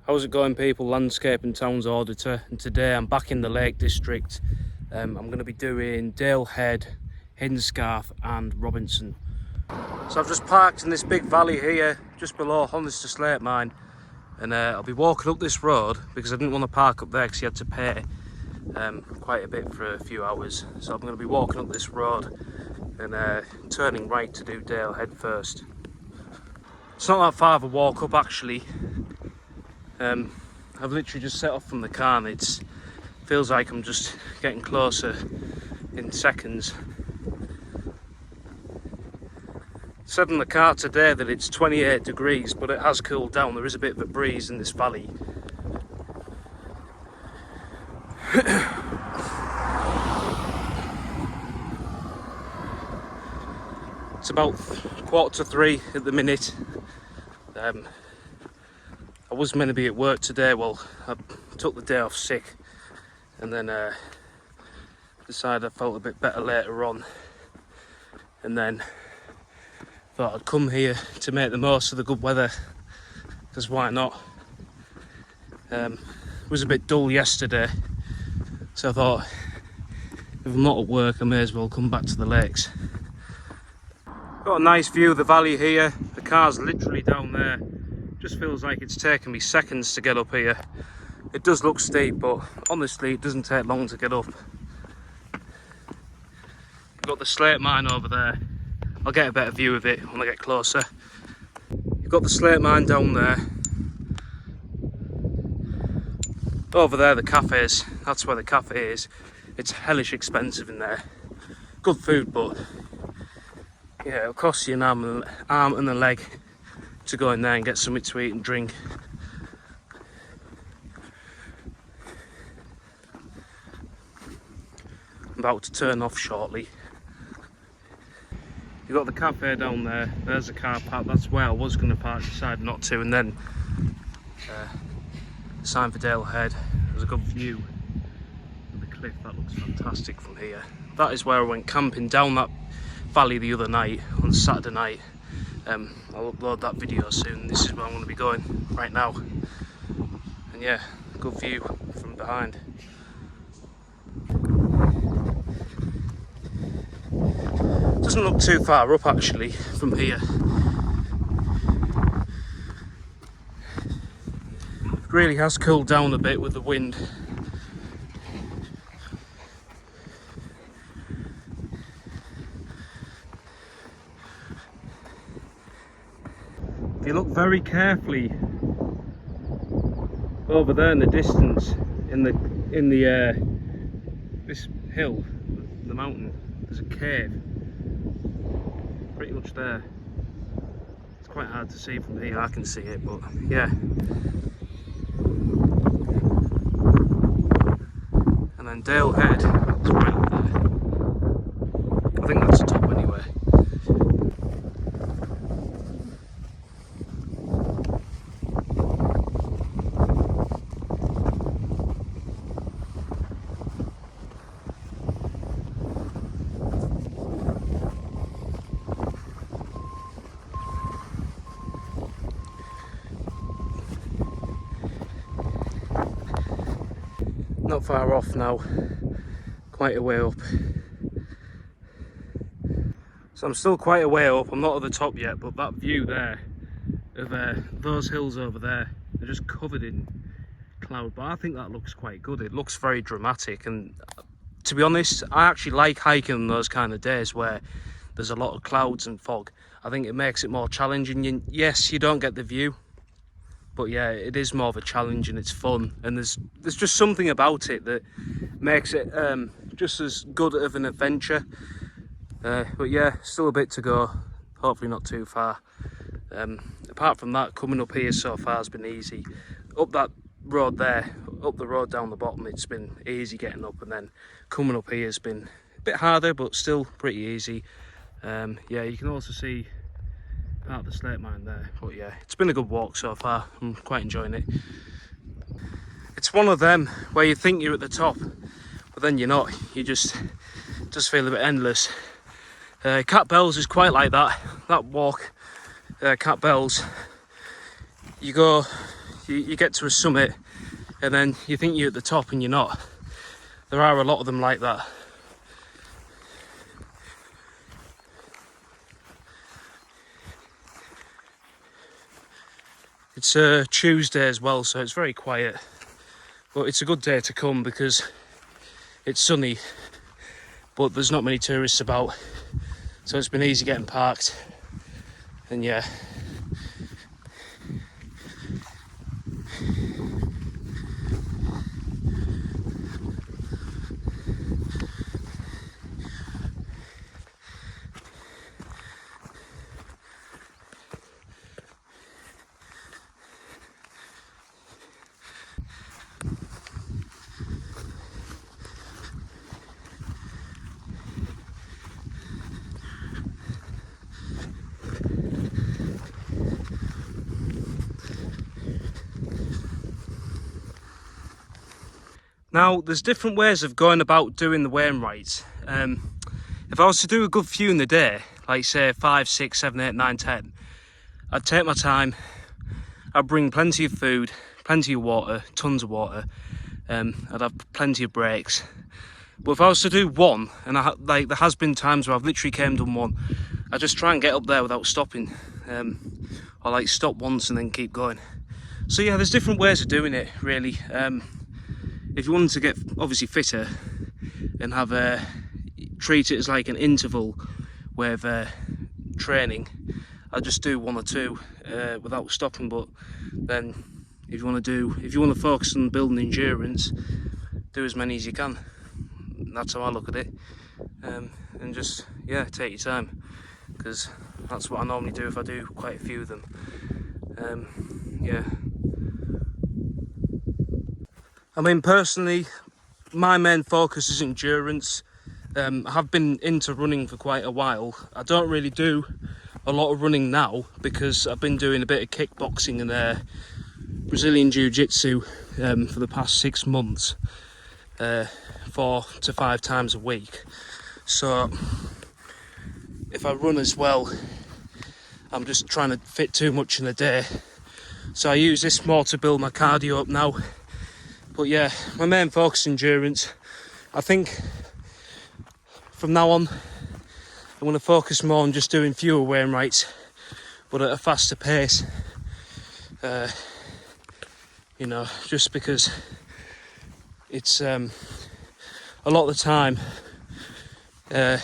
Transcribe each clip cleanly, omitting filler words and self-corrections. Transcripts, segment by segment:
How's it going, people? Landscape and Towns Auditor, and today I'm back in the Lake District. I'm going to be doing Dale Head, Hindscarth and Robinson. So I've just parked in this big valley here just below Hollister Slate Mine, and I'll be walking up this road because I didn't want to park up there because you had to pay quite a bit for a few hours. So I'm going to be walking up this road and turning right to do Dale Head first. It's not that far of a walk up actually. I've literally just set off from the car and it feels like I'm just getting closer in seconds. It said in the car today that it's 28 degrees, but it has cooled down. There is a bit of a breeze in this valley. It's about 2:45 at the minute. I was meant to be at work today. Well, I took the day off sick and then decided I felt a bit better later on, and then thought I'd come here to make the most of the good weather, because why not? It was a bit dull yesterday, so I thought if I'm not at work I may as well come back to the lakes. Got a nice view of the valley here. The car's literally down there. Just feels like it's taken me seconds to get up here. It does look steep, but honestly it doesn't take long to get up. You've got the slate mine over there. I'll get a better view of it when I get closer. You've got the slate mine down there. Over there the cafes, that's where the cafe is. It's hellish expensive in there. Good food, but yeah, it'll cost you an arm and a leg to go in there and get something to eat and drink. I'm about to turn off shortly. You've got the cafe down there, there's a car park, that's where I was going to park, decided not to, and then the sign for Dale Head. There's a good view of the cliff, that looks fantastic from here. That is where I went camping down that valley the other night, on Saturday night. I'll upload that video soon. This is where I'm going to be going right now, and yeah, good view from behind. Doesn't look too far up actually from here. It really has cooled down a bit with the wind. If you look very carefully over there in the distance, in the this hill, the mountain, there's a cave. Pretty much there. It's quite hard to see from here. I can see it, but yeah. And then Dale Head is right up there. I think that's the top anyway. Not far off now, quite a way up. So I'm still quite a way up, I'm not at the top yet, but that view there of those hills over there, they're just covered in cloud, but I think that looks quite good. It looks very dramatic, and to be honest, I actually like hiking on those kind of days where there's a lot of clouds and fog. I think it makes it more challenging. Yes, you don't get the view, but yeah, it is more of a challenge and it's fun, and there's just something about it that makes it just as good of an adventure. But yeah, still a bit to go, hopefully not too far. Apart from that, coming up here so far has been easy. Up that road there, up the road down the bottom, it's been easy getting up, and then coming up here has been a bit harder but still pretty easy. Yeah, you can also see part of the slate mine there, but yeah, it's been a good walk so far. I'm quite enjoying it. It's one of them where you think you're at the top, but then you're not. You just feel a bit endless. Cat Bells is quite like that walk. Cat Bells, you you get to a summit and then you think you're at the top and you're not. There are a lot of them like that. It's a Tuesday as well, so it's very quiet. But it's a good day to come because it's sunny, but there's not many tourists about. So it's been easy getting parked. And yeah. Now, there's different ways of going about doing the Wainwrights. If I was to do a good few in the day, like say 5, 6, 7, 8, 9, 10, I'd take my time, I'd bring plenty of food, plenty of water, tons of water, I'd have plenty of breaks. But if I was to do one, and like there has been times where I've literally came and done one, I just try and get up there without stopping, or like stop once and then keep going. So yeah, there's different ways of doing it, really. If you wanted to get obviously fitter and have treat it as like an interval with training, I'd just do 1 or 2 without stopping. But then if you want to focus on building endurance, do as many as you can. That's how I look at it. And just, yeah, take your time, because that's what I normally do if I do quite a few of them. Yeah. I mean, personally, my main focus is endurance. I have been into running for quite a while. I don't really do a lot of running now because I've been doing a bit of kickboxing and Brazilian Jiu-Jitsu for the past 6 months, 4 to 5 times a week. So if I run as well, I'm just trying to fit too much in a day. So I use this more to build my cardio up now. But yeah, my main focus is endurance. I think from now on, I'm going to focus more on just doing fewer Wainwrights, but at a faster pace. You know, just because it's a lot of the time at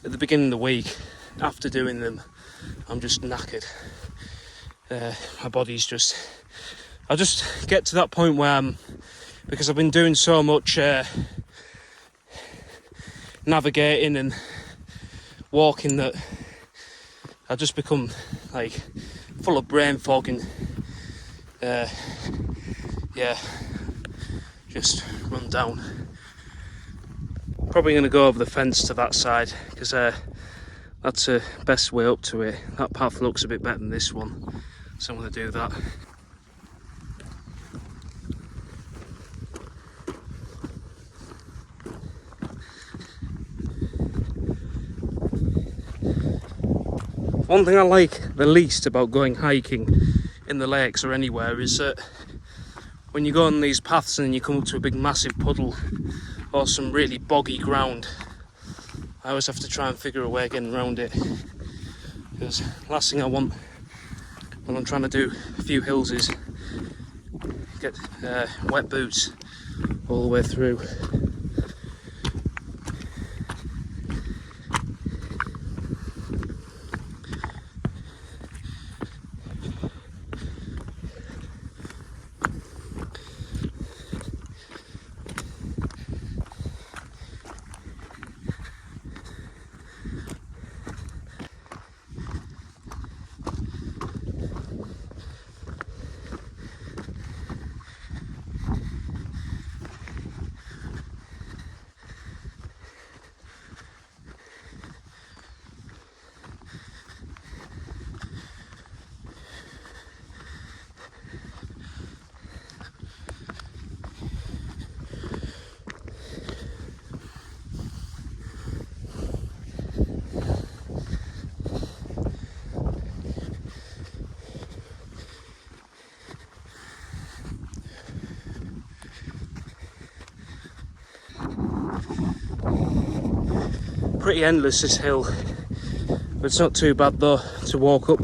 the beginning of the week, after doing them, I'm just knackered. My body's just... I just get to that point where because I've been doing so much navigating and walking, that I just become like full of brain fog and yeah, just run down. Probably going to go over the fence to that side because that's the best way up to it. That path looks a bit better than this one, so I'm going to do that. One thing I like the least about going hiking in the lakes or anywhere is that when you go on these paths and you come up to a big massive puddle or some really boggy ground, I always have to try and figure a way of getting around it, because last thing I want when I'm trying to do a few hills is get wet boots all the way through. Pretty endless this hill, but it's not too bad though to walk up.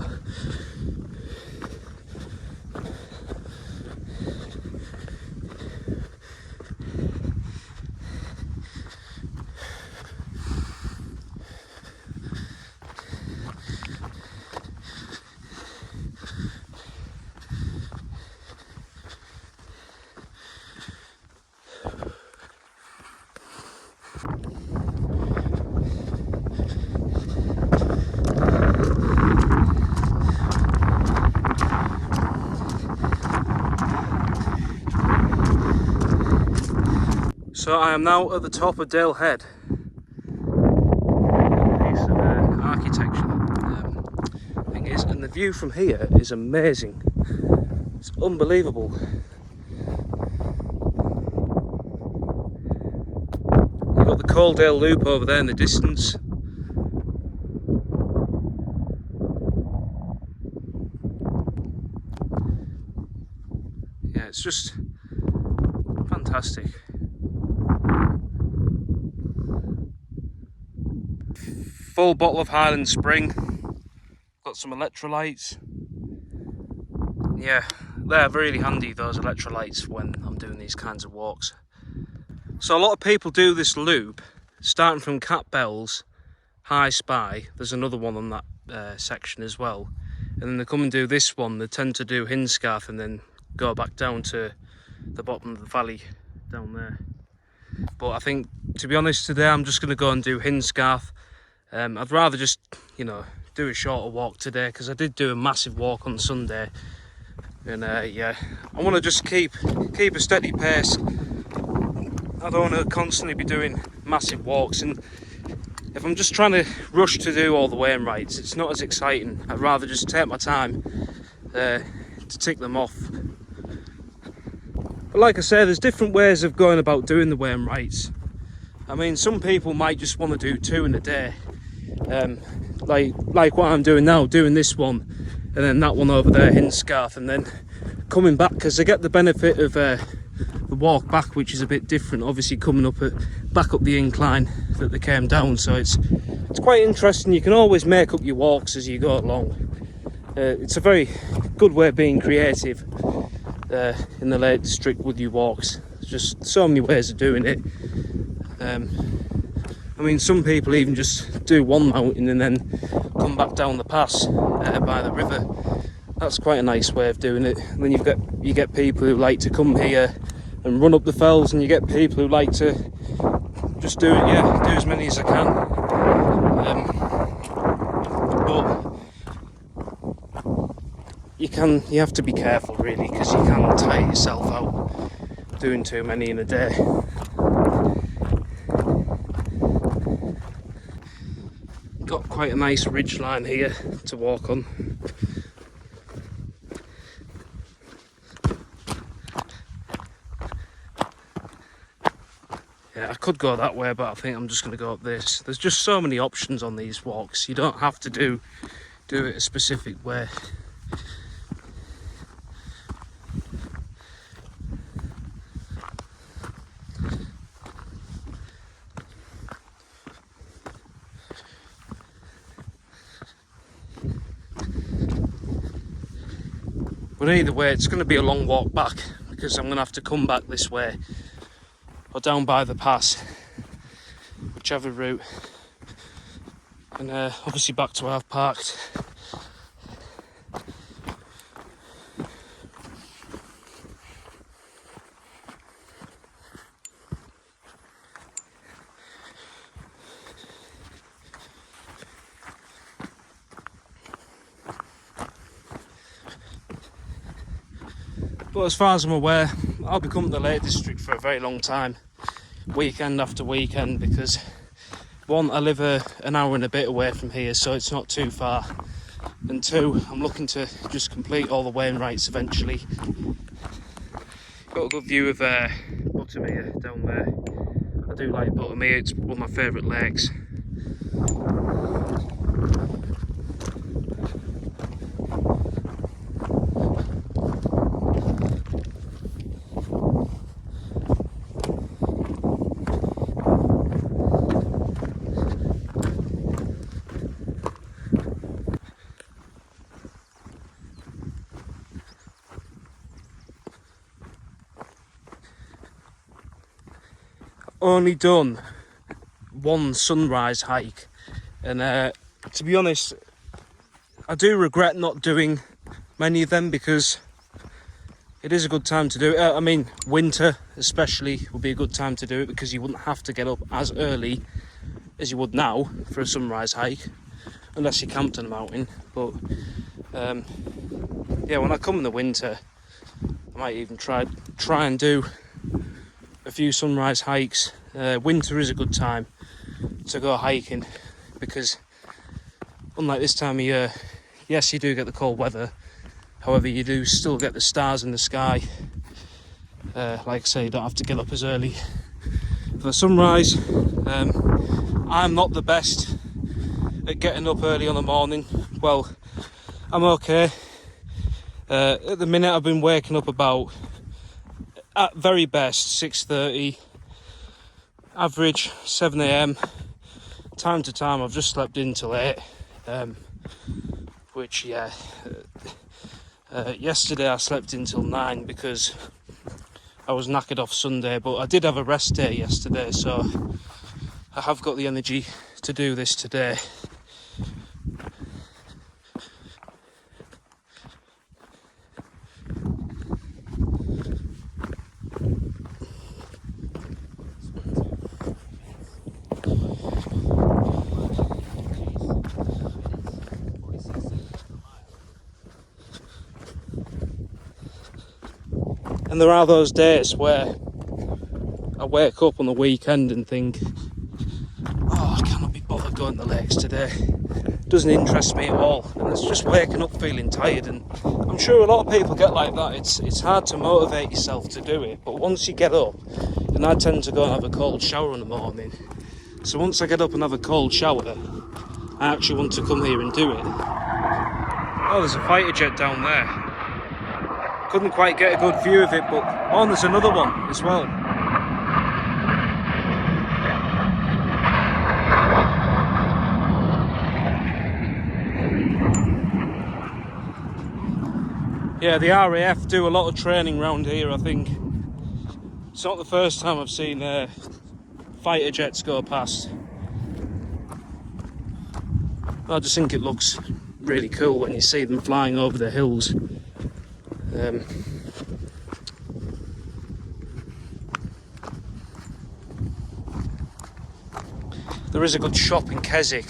So I am now at the top of Dale Head. Piece of architecture thing is, and the view from here is amazing. It's unbelievable. You've got the Coaldale Loop over there in the distance. Yeah, it's just fantastic. Full bottle of Highland Spring. Got some electrolytes. Yeah, they're really handy, those electrolytes, when I'm doing these kinds of walks. So a lot of people do this loop starting from Cat Bells, High Spy. There's another one on that section as well, and then they come and do this one. They tend to do Hindscarth and then go back down to the bottom of the valley down there. But I think, to be honest, today I'm just going to go and do Hindscarth. I'd rather just, you know, do a shorter walk today, because I did do a massive walk on Sunday, and yeah, I want to just keep a steady pace. I don't want to constantly be doing massive walks, and if I'm just trying to rush to do all the Wainwrights, it's not as exciting. I'd rather just take my time to tick them off. But like I say, there's different ways of going about doing the Wainwrights. I mean, some people might just want to do 2 in a day, like what I'm doing now, doing this one and then that one over there, Hindscarth, and then coming back, because they get the benefit of the walk back, which is a bit different, obviously coming up back up the incline that they came down. So it's quite interesting. You can always make up your walks as you go along. It's a very good way of being creative in the Lake District with your walks. There's just so many ways of doing it. I mean, some people even just do one mountain and then come back down the pass by the river. That's quite a nice way of doing it. And then you get people who like to come here and run up the fells, and you get people who like to just do it, yeah, do as many as I can. But you have to be careful, really, because you can tire yourself out doing too many in a day. Got quite a nice ridge line here to walk on. Yeah, I could go that way, but I think I'm just going to go up this. There's just so many options on these walks. You don't have to do it a specific way. But either way, it's going to be a long walk back, because I'm going to have to come back this way or down by the pass, whichever route, and obviously back to where I've parked. But as far as I'm aware, I'll be coming to the Lake District for a very long time, weekend after weekend, because one, I live an hour and a bit away from here, so it's not too far, and two, I'm looking to just complete all the Wainwrights eventually. Got a good view of Buttermere down there. I do like Buttermere, it's one of my favourite lakes. only done one sunrise hike, and to be honest, I do regret not doing many of them because it is a good time to do it. I mean, winter especially would be a good time to do it because you wouldn't have to get up as early as you would now for a sunrise hike, unless you camped on a mountain. But yeah, when I come in the winter, I might even try and do a few sunrise hikes. Winter is a good time to go hiking because, unlike this time of year, yes, you do get the cold weather. However, you do still get the stars in the sky. Like I say, you don't have to get up as early for the sunrise. I'm not the best at getting up early on the morning. Well, I'm okay. At the minute, I've been waking up about, at very best, 6:30. Average 7 a.m. Time to time, I've just slept in till 8. Which, yeah, yesterday I slept in till 9 because I was knackered off Sunday, but I did have a rest day yesterday, so I have got the energy to do this today. And there are those days where I wake up on the weekend and think, oh, I cannot be bothered going to the lakes today. It doesn't interest me at all. And it's just waking up feeling tired. And I'm sure a lot of people get like that. It's hard to motivate yourself to do it. But once you get up, and I tend to go and have a cold shower in the morning. So once I get up and have a cold shower, I actually want to come here and do it. Oh, there's a fighter jet down there. Couldn't quite get a good view of it, but oh, and there's another one as well. Yeah, the RAF do a lot of training around here, I think. It's not the first time I've seen fighter jets go past. I just think it looks really cool when you see them flying over the hills. There is a good shop in Keswick,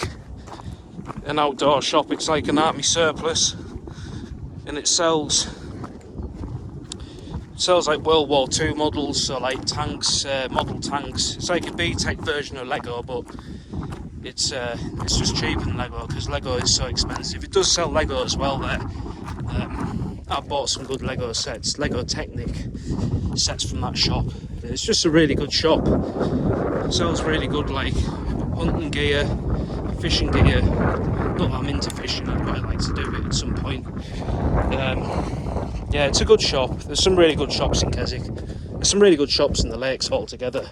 an outdoor shop. It's like an army surplus, and it sells like World War II models, so like tanks, model tanks. It's like a B-Tech version of Lego, but it's just cheaper than Lego because Lego is so expensive. It does sell Lego as well there. I've bought some good Lego sets, Lego Technic sets from that shop. It's just a really good shop. It sells really good like hunting gear, fishing gear. Not that I'm into fishing, I'd quite like to do it at some point. Yeah, it's a good shop. There's some really good shops in Keswick. There's some really good shops in the lakes altogether.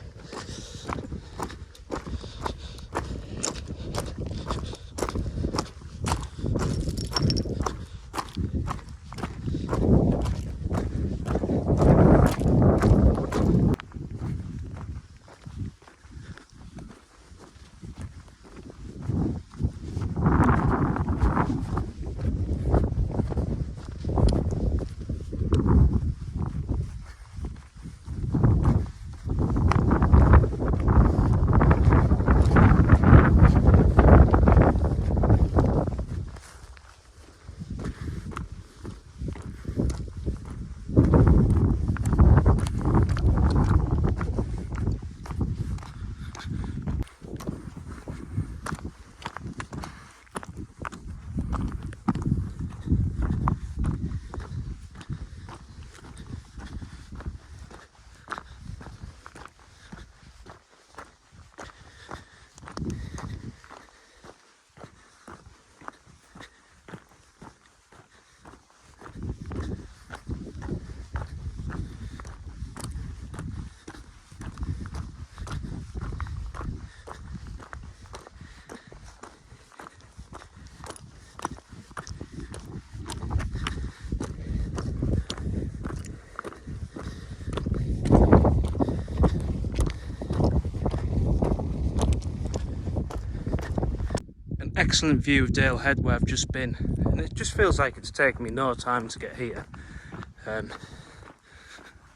excellent view of Dale Head where I've just been, and it just feels like it's taken me no time to get here.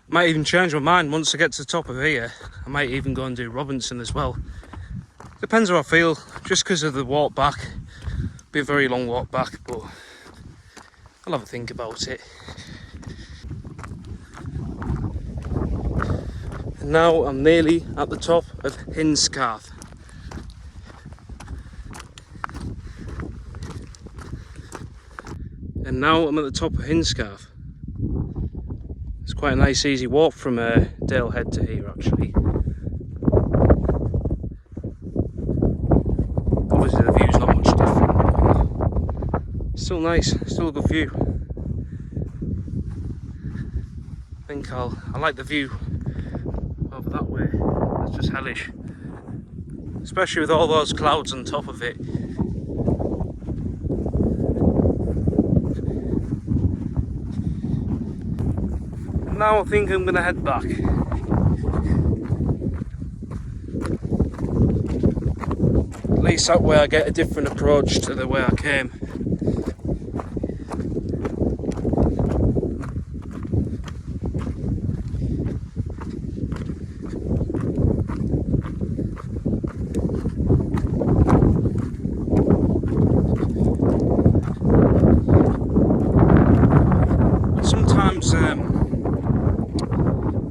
Might even change my mind once I get to the top of here. I might even go and do Robinson as well. Depends how I feel, just because of the walk back. Be a very long walk back, but I'll have a think about it. And now I'm nearly at the top of Hindscarth. And now I'm at the top of Hindscarth. It's quite a nice easy walk from Dale Head to here actually. Obviously the view's not much different. Still nice, still a good view. I think I like the view over that way. It's just hellish. Especially with all those clouds on top of it. Now I think I'm going to head back. At least that way I get a different approach to the way I came. Sometimes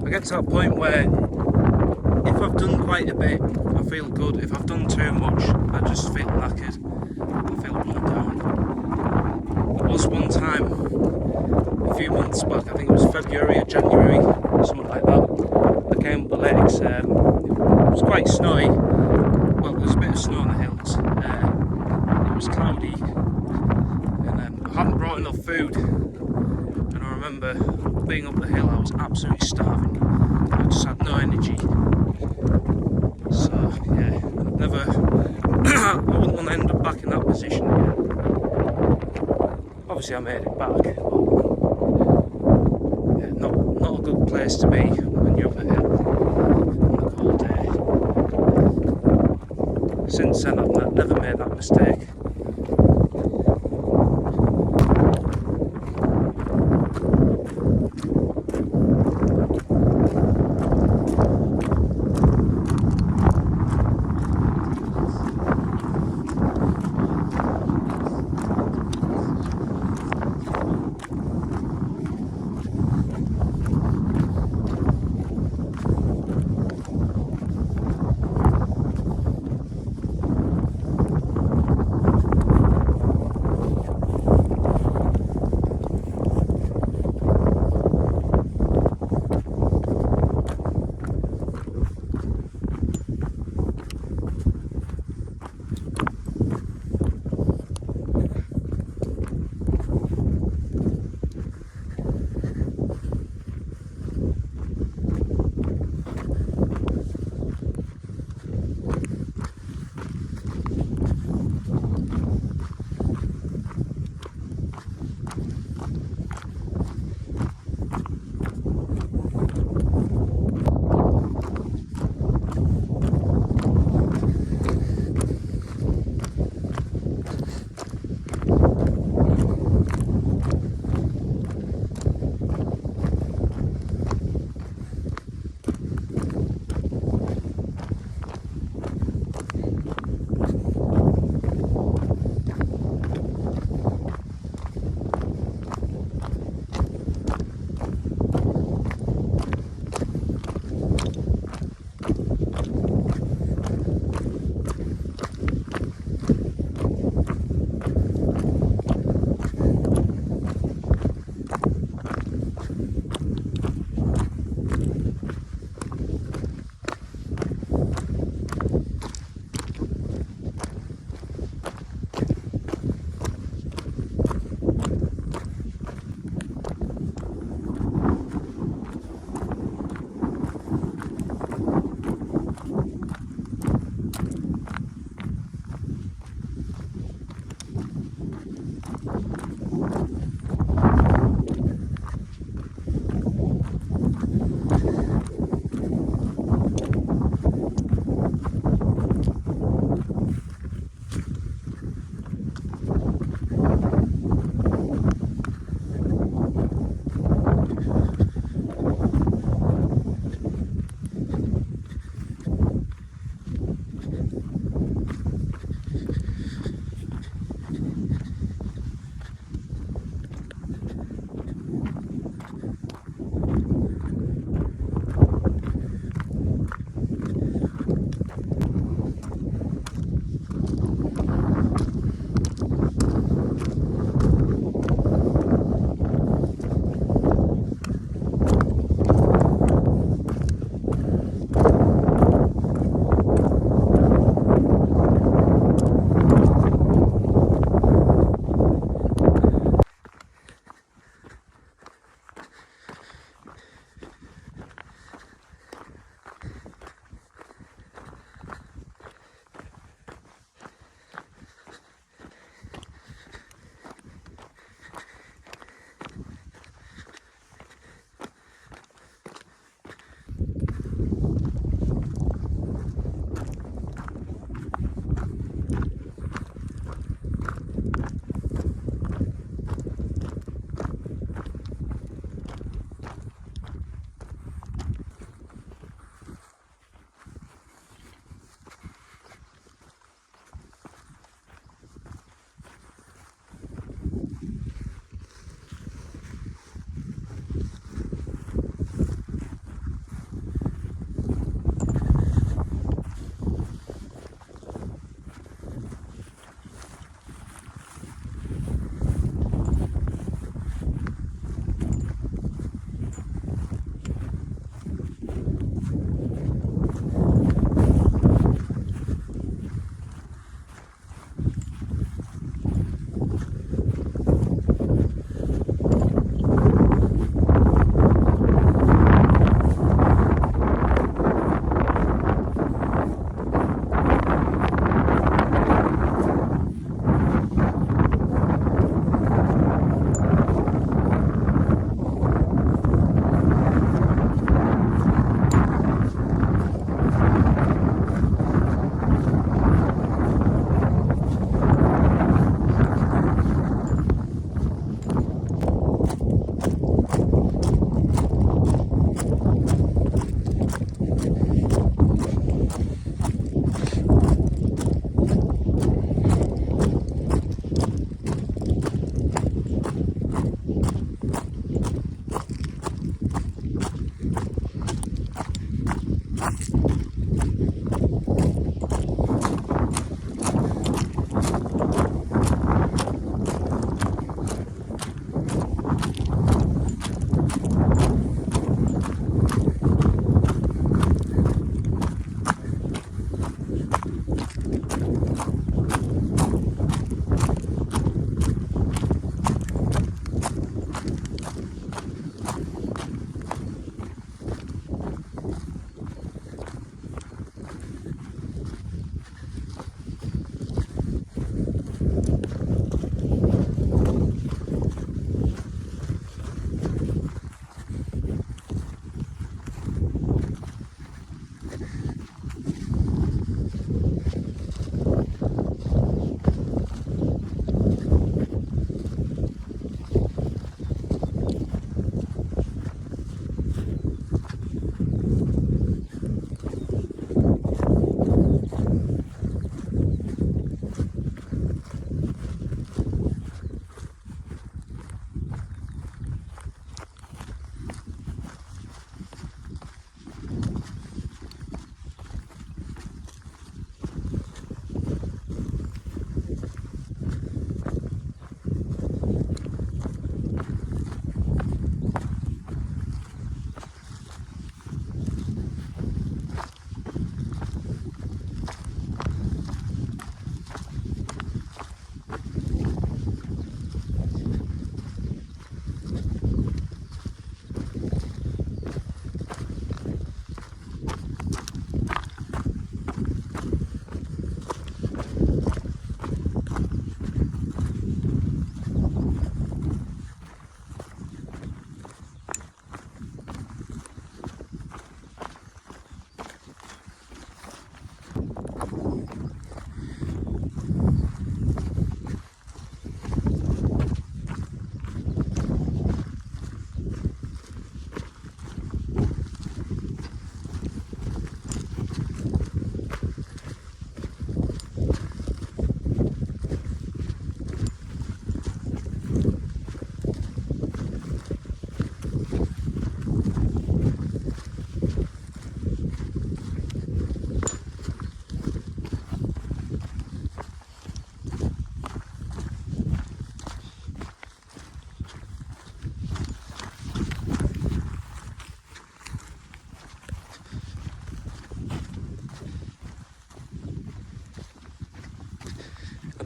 I get to that point where if I've done quite a bit, I feel good. If I've done too much, I just feel knackered. I feel run down. There was one time, a few months back, I think it was February or January, something like that, I came up the lakes. It was quite snowy. Well, there was a bit of snow on the hills. It was cloudy, and I hadn't brought enough food. And I remember being up the hill, I was absolutely starving. I just had no energy. So yeah, I'd never, I wouldn't want to end up back in that position again. Obviously I made it back, but yeah, not a good place to be when you're up a hill on a cold day. Since then I've never made that mistake.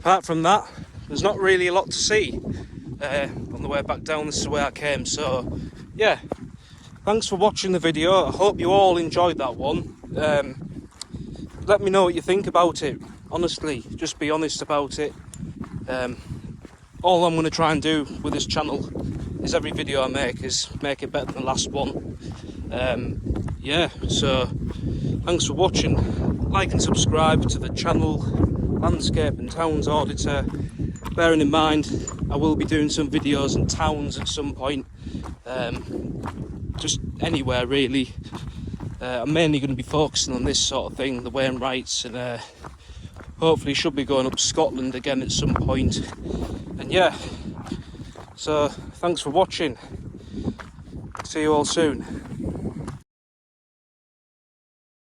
apart from that, there's not really a lot to see. On the way back down, this is the way I came. So yeah, thanks for watching the video. I hope you all enjoyed that one. Let me know what you think about it. Honestly, just be honest about it. All I'm going to try and do with this channel is every video I make is make it better than the last one. Yeah, so thanks for watching. Like and subscribe to the channel, Landscape and Towns Auditor. Bearing in mind, I will be doing some videos in towns at some point. Just anywhere really. I'm mainly going to be focusing on this sort of thing, the Wainwrights, and hopefully should be going up Scotland again at some point. And yeah, so thanks for watching. See you all soon.